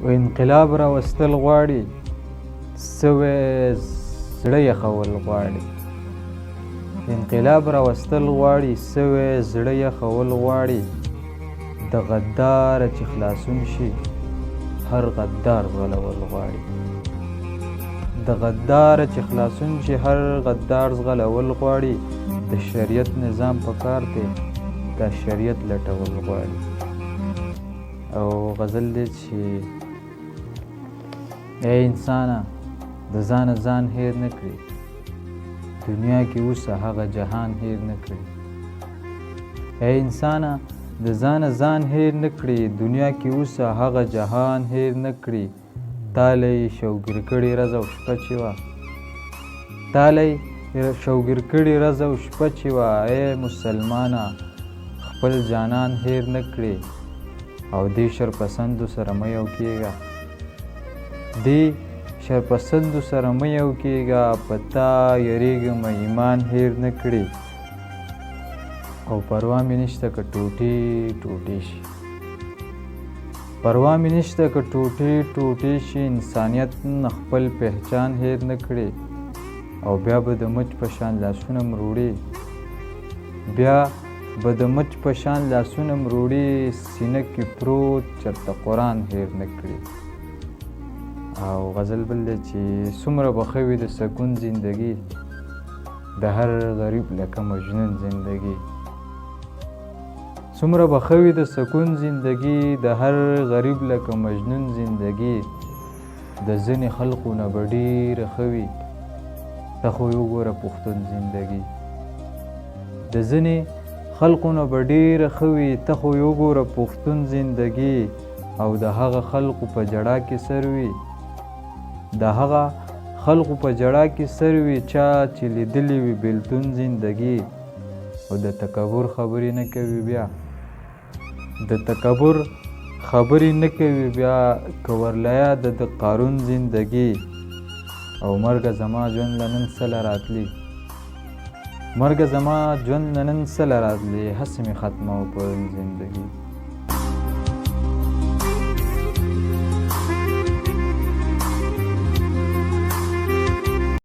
و انقلاب راوستل غواړي سوی زړه یخول غواړي انقلاب راوستل غواړي سوی زړه یخول غواړي د غداره چې خلاصون شي هر غدار زغلول غواړي د غداره چې خلاصون شي هر غدار زغلول غواړي د شریعت نظام په کار دی دا شریعت لټول غواړي او غزل دی چې ای انسانه د ځانه ځان هیر نه کړي دنیا کې اوسه هغه جهان هیر نه کړي ای انسانه د ځانه ځان هیر نه کړي دنیا کې اوسه هغه جهان هیر نه کړي تالی شوګیر کړي ورځ او شپه چې وه تالی شوګیر کړي ورځ او شپه چې وه ای مسلمانه خپل جانان هیر نه کړي او دې شرپسندو سره مه یو کېږه دې شرپسندو سره مه یو کېږه په تا یریږم ایمان هیر نه کړي او پروا مې نشته که ټوټې ټوټې شي پروا مې نشته که ټوټې ټوټې شي انسانیت خپل پهچان هیر نه کړي او بیا به د مچ په شان لاسونه مروړي بیا به د مچ په شان لاسونه مروړي سینه کې پروت چرته قرآن هیر نه کړي او غزل بل دی چې څومره به ښه وي د سکون زندګي د هر غریب لکه مجنون زندګي څومره به ښه وي د سکون زندګي د هر غریب لکه مجنون زندګي د ځینې خلقو نه به ډېره ښه وي ته خو یې وګوره پښتون زندګي د ځینې خلقو نه به ډېره ښه وي ته خو یې وګوره پښتون زندګي او د هغه خلقو په جړا کې سر وي د هغه خلقو په جړا کې سر وي چا چې لیدلی وي بېلتون زندګي او د تکبر خبرې نه کوي بیا د تکبر خبرې نه کوي بیا که ورلیا د قارون زندګي او مرګه زما ژوند له نن سله راتلي مرګه زما ژوند له نن سله راتلي هسې مې ختمه و پرون زندګي